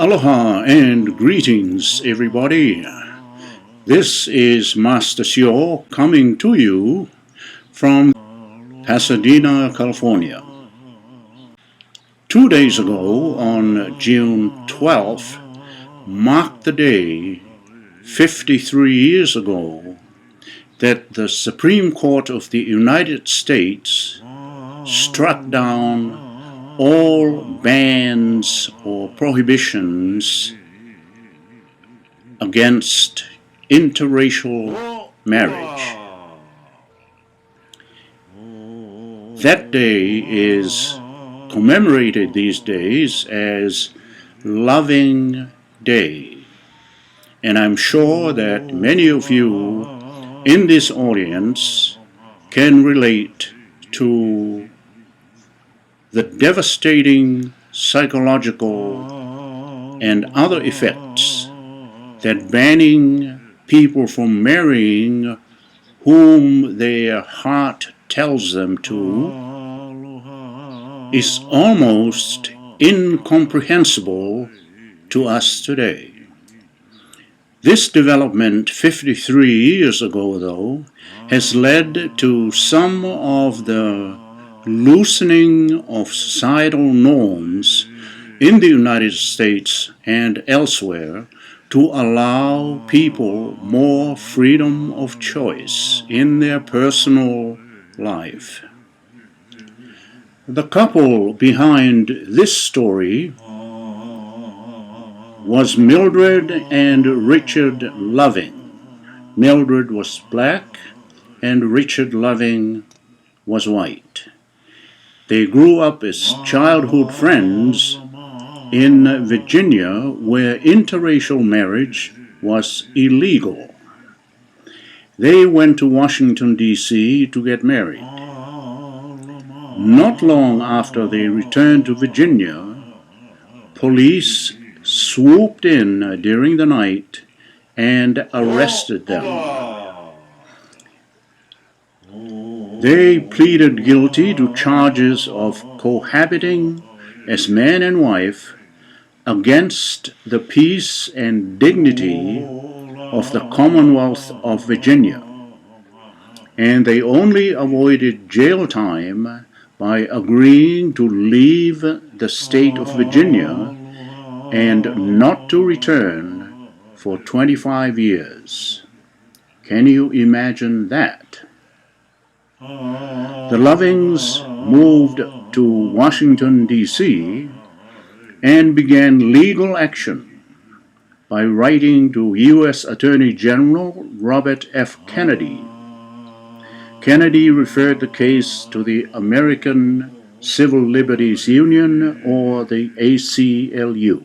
Aloha and greetings, everybody. This is Master Sio coming to you from Pasadena, California. 2 days ago, on June 12th, marked the day 53 years ago that the Supreme Court of the United States struck down all bans or prohibitions against interracial marriage. That day is commemorated these days as Loving Day, and I'm sure that many of you in this audience can relate to the devastating psychological and other effects that banning people from marrying whom their heart tells them to is almost incomprehensible to us today. This development 53 years ago, though, has led to some of the loosening of societal norms in the United States and elsewhere to allow people more freedom of choice in their personal life. The couple behind this story was Mildred and Richard Loving. Mildred was black and Richard Loving was white. They grew up as childhood friends in Virginia, where interracial marriage was illegal. They went to Washington, D.C. to get married. Not long after they returned to Virginia, police swooped in during the night and arrested them. They pleaded guilty to charges of cohabiting as man and wife against the peace and dignity of the Commonwealth of Virginia, and they only avoided jail time by agreeing to leave the state of Virginia and not to return for 25 years. Can you imagine that? The Lovings moved to Washington, D.C. and began legal action by writing to U.S. Attorney General Robert F. Kennedy. Kennedy referred the case to the American Civil Liberties Union, or the ACLU.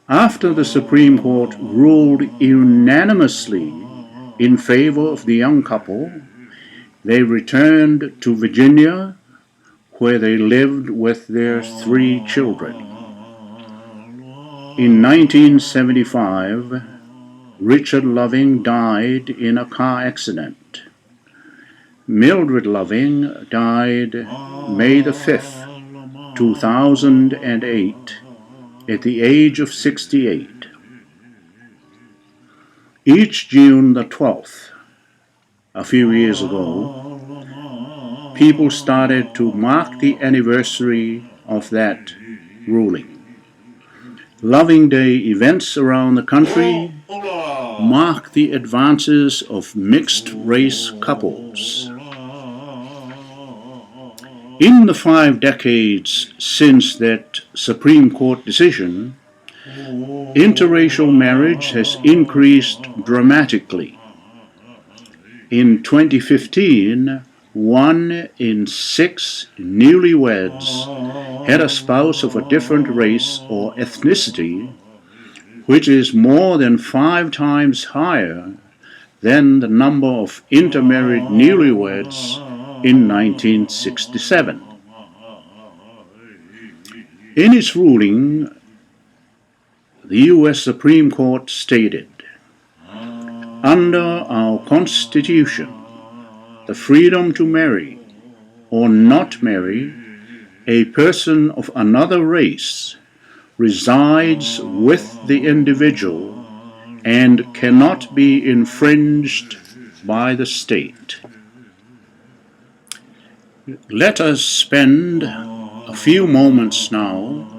After the Supreme Court ruled unanimously in favor of the young couple, they returned to Virginia, where they lived with their 3 children. In 1975, Richard Loving died in a car accident. Mildred Loving died May the 5th, 2008, at the age of 68. Each June the 12th, a few years ago, people started to mark the anniversary of that ruling. Loving Day events around the country mark the advances of mixed-race couples. In the 5 decades since that Supreme Court decision, interracial marriage has increased dramatically. In 2015, 1 in 6 newlyweds had a spouse of a different race or ethnicity, which is more than 5 times higher than the number of intermarried newlyweds in 1967. In its ruling, the U.S. Supreme Court stated, "Under our Constitution, the freedom to marry or not marry a person of another race resides with the individual and cannot be infringed by the state. Let us spend a few moments now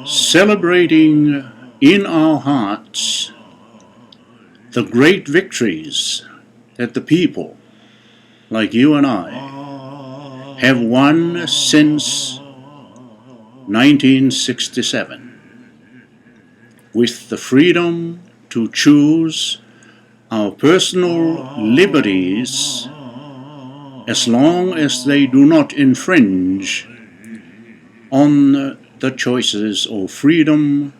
celebrating in our hearts the great victories that the people, like you and I, have won since 1967, with the freedom to choose our personal liberties as long as they do not infringe on the choices or freedom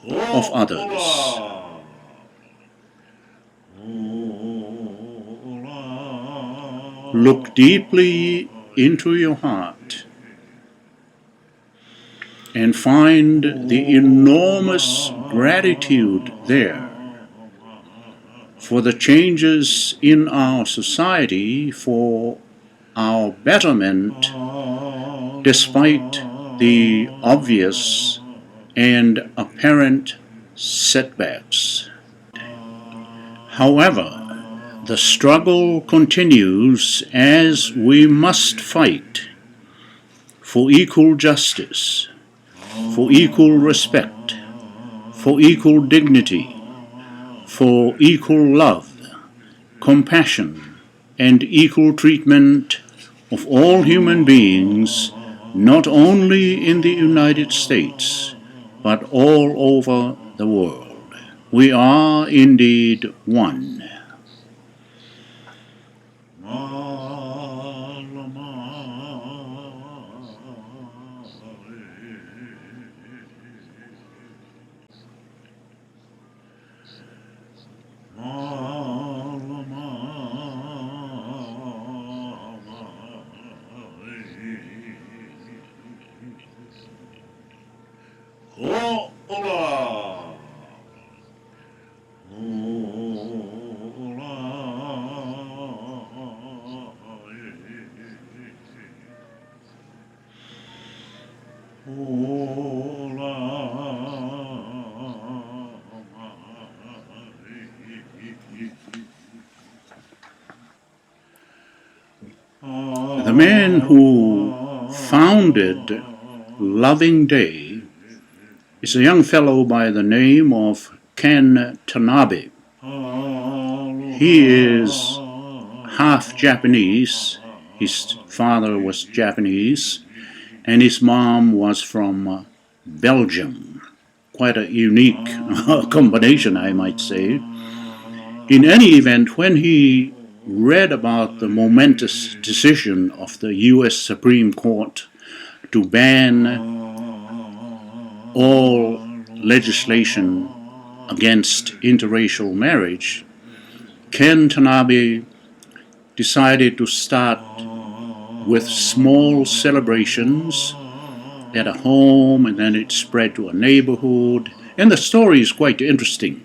of others. Look deeply into your heart and find the enormous gratitude there for the changes in our society for our betterment, despite the obvious and apparent setbacks. However, the struggle continues as we must fight for equal justice, for equal respect, for equal dignity, for equal love, compassion, and equal treatment of all human beings, not only in the United States, but all over the world. We are indeed one. The man who founded Loving Day is a young fellow by the name of Ken Tanabe. He is half Japanese. His father was Japanese, and his mom was from Belgium. Quite a unique combination, I might say. In any event, when he read about the momentous decision of the U.S. Supreme Court to ban all legislation against interracial marriage, Ken Tanabe decided to start with small celebrations at a home, and then it spread to a neighborhood, and the story is quite interesting.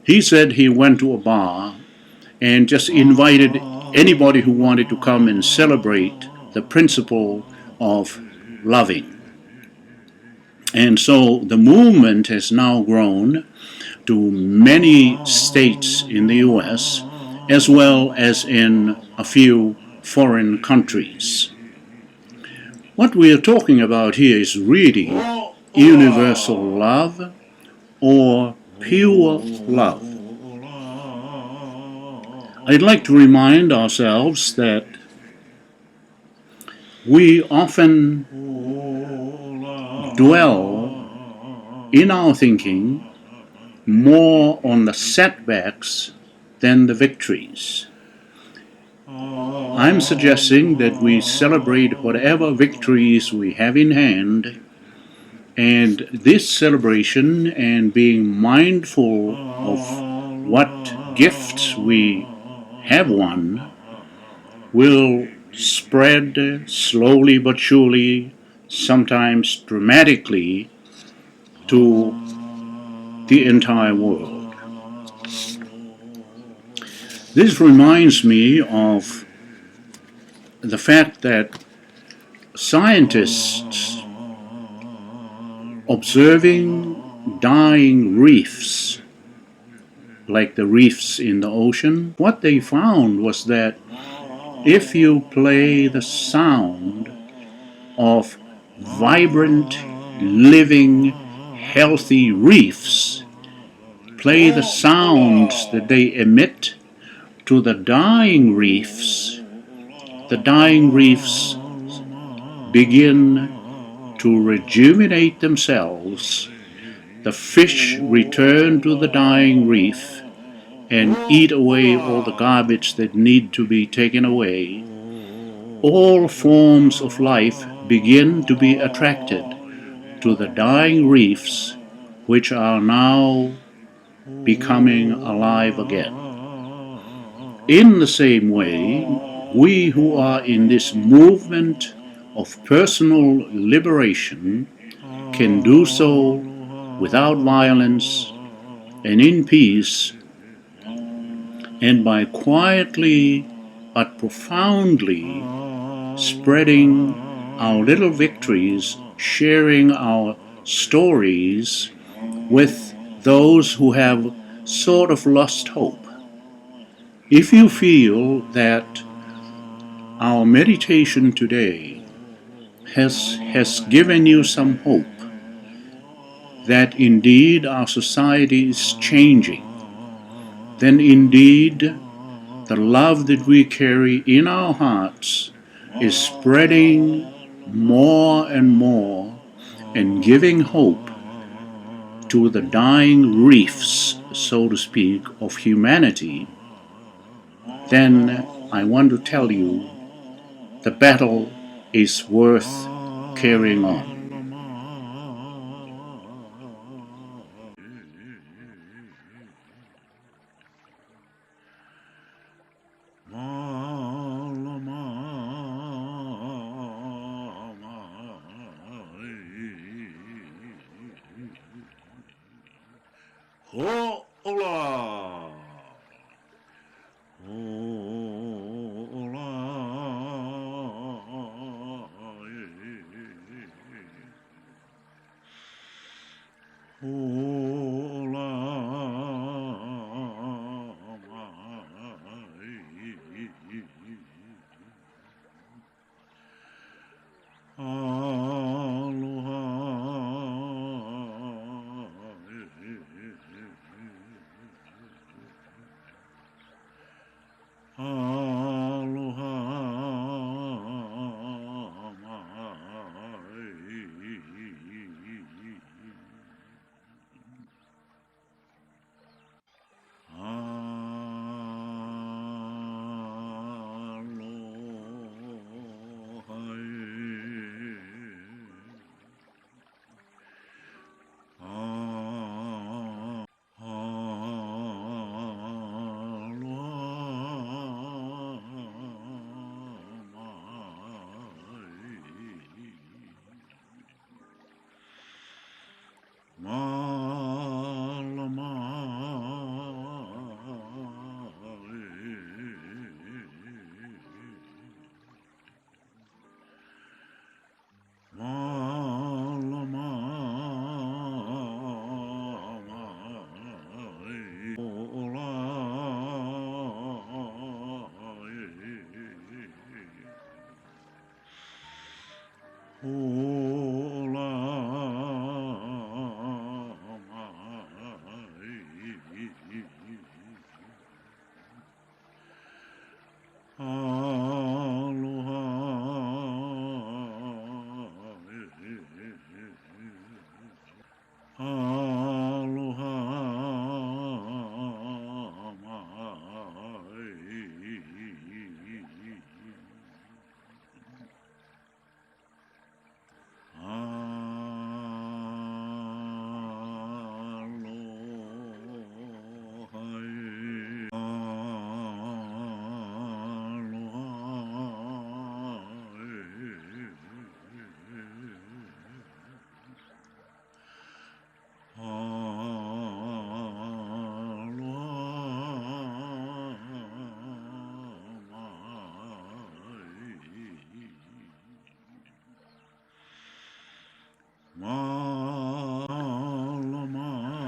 He said he went to a bar and just invited anybody who wanted to come and celebrate the principle of loving. And so the movement has now grown to many states in the U.S., as well as in a few foreign countries. What we are talking about here is really universal love or pure love. I'd like to remind ourselves that we often dwell in our thinking more on the setbacks than the victories. I'm suggesting that we celebrate whatever victories we have in hand, and this celebration and being mindful of what gifts we have won will spread slowly but surely, sometimes dramatically, to the entire world. This reminds me of the fact that scientists observing dying reefs, like the reefs in the ocean. What they found was that if you play the sound of vibrant, living, healthy reefs, play the sounds that they emit to the dying reefs begin to rejuvenate themselves. The fish return to the dying reef and eat away all the garbage that need to be taken away. All forms of life begin to be attracted to the dying reefs, which are now becoming alive again. In the same way, we who are in this movement of personal liberation can do so without violence and in peace, and by quietly but profoundly spreading our little victories, sharing our stories with those who have sort of lost hope. If you feel that our meditation today has given you some hope that indeed our society is changing, then indeed the love that we carry in our hearts is spreading more and more and giving hope to the dying reefs, so to speak, of humanity. Then I want to tell you the battle is worth carrying on. Hola!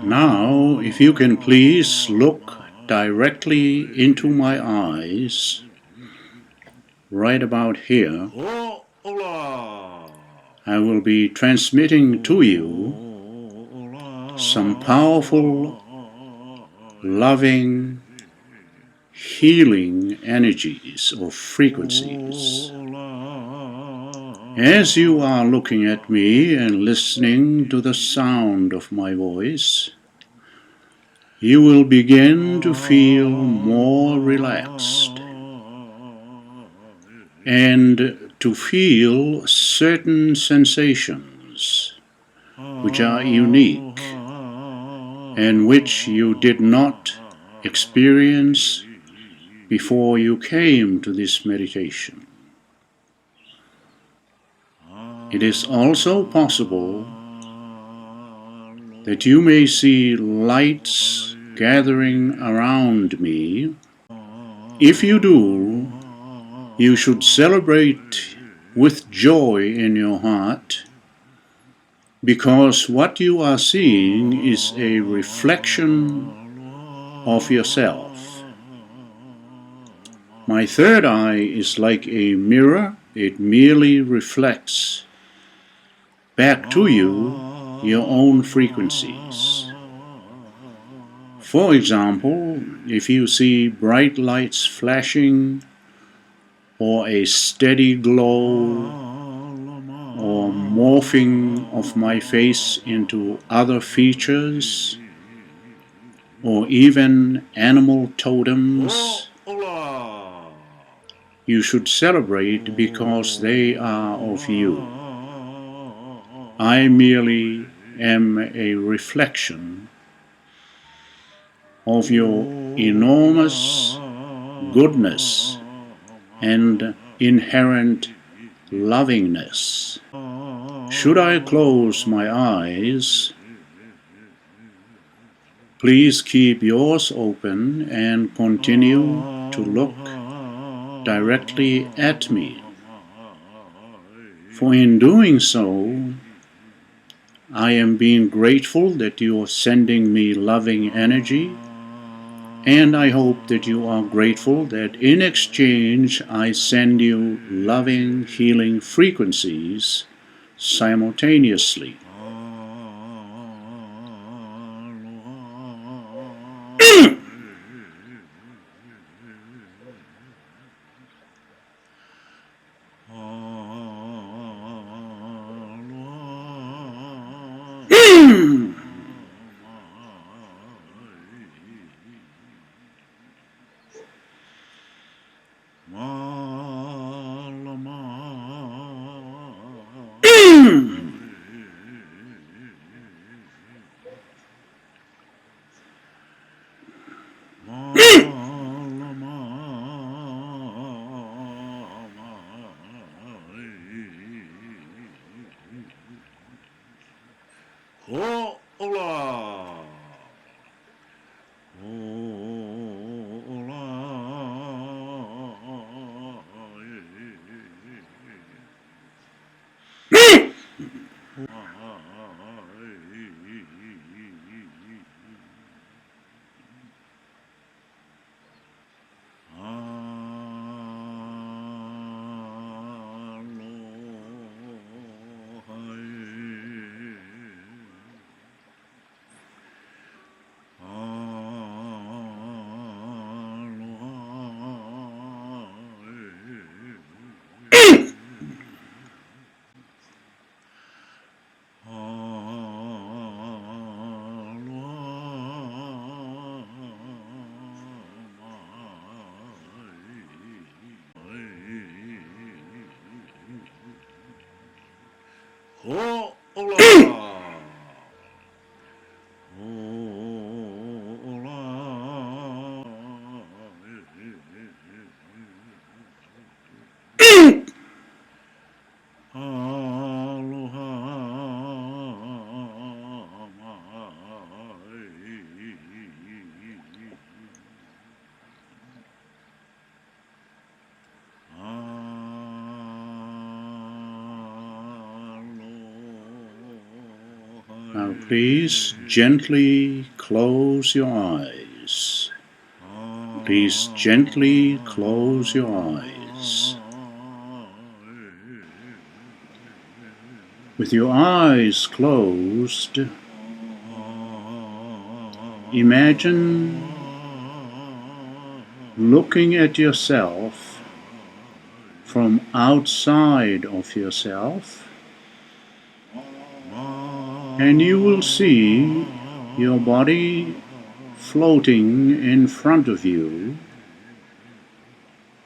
Now, if you can please look directly into my eyes, right about here, I will be transmitting to you some powerful, loving, healing energies or frequencies. As you are looking at me and listening to the sound of my voice, you will begin to feel more relaxed and to feel certain sensations which are unique and which you did not experience before you came to this meditation. It is also possible that you may see lights gathering around me. If you do, you should celebrate with joy in your heart, because what you are seeing is a reflection of yourself. My third eye is like a mirror. It merely reflects back to you your own frequencies. For example, if you see bright lights flashing, or a steady glow, or morphing of my face into other features, or even animal totems, you should celebrate because they are of you. I merely am a reflection of your enormous goodness and inherent lovingness. Should I close my eyes, please keep yours open and continue to look directly at me. For in doing so, I am being grateful that you are sending me loving energy, and I hope that you are grateful that in exchange I send you loving, healing frequencies simultaneously. Please gently close your eyes. Please gently close your eyes. With your eyes closed, imagine looking at yourself from outside of yourself, and you will see your body floating in front of you,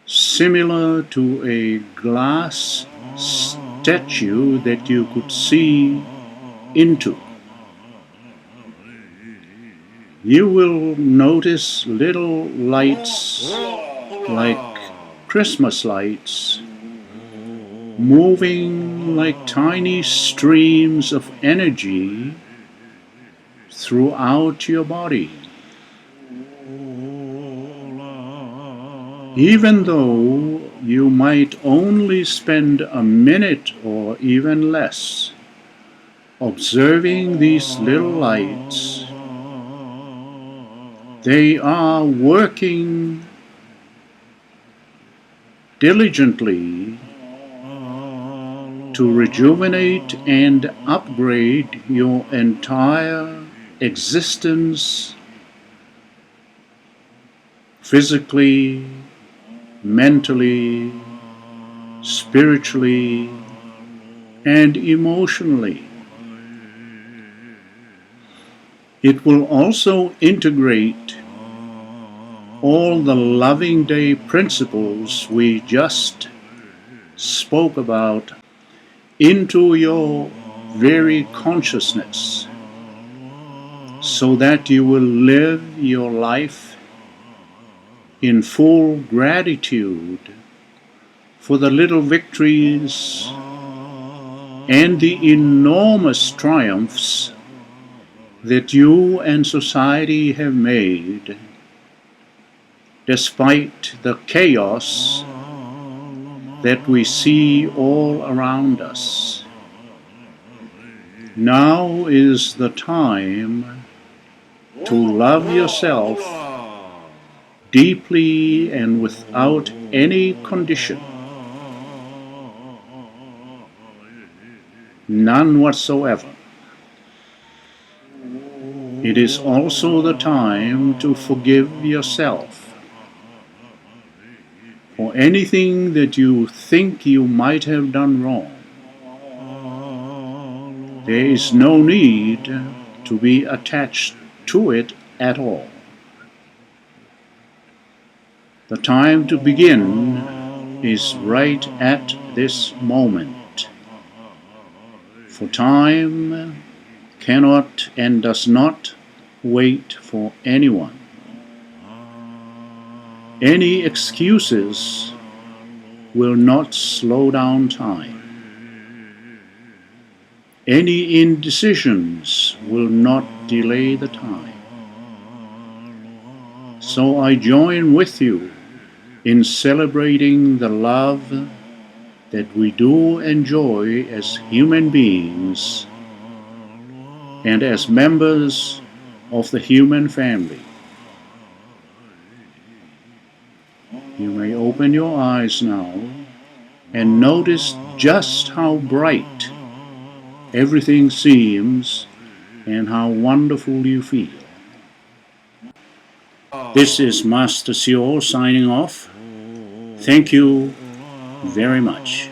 similar to a glass statue that you could see into. You will notice little lights like Christmas lights moving like tiny streams of energy throughout your body. Even though you might only spend a minute or even less observing these little lights, they are working diligently to rejuvenate and upgrade your entire existence, physically, mentally, spiritually, and emotionally. It will also integrate all the loving day principles we just spoke about into your very consciousness, so that you will live your life in full gratitude for the little victories and the enormous triumphs that you and society have made, despite the chaos that we see all around us. Now is the time to love yourself deeply and without any condition. None whatsoever. It is also the time to forgive yourself for anything that you think you might have done wrong. There is no need to be attached to it at all. The time to begin is right at this moment. For time cannot and does not wait for anyone. Any excuses will not slow down time. Any indecisions will not delay the time. So I join with you in celebrating the love that we do enjoy as human beings and as members of the human family. You may open your eyes now and notice just how bright everything seems and how wonderful you feel. This is Master Sio signing off. Thank you very much.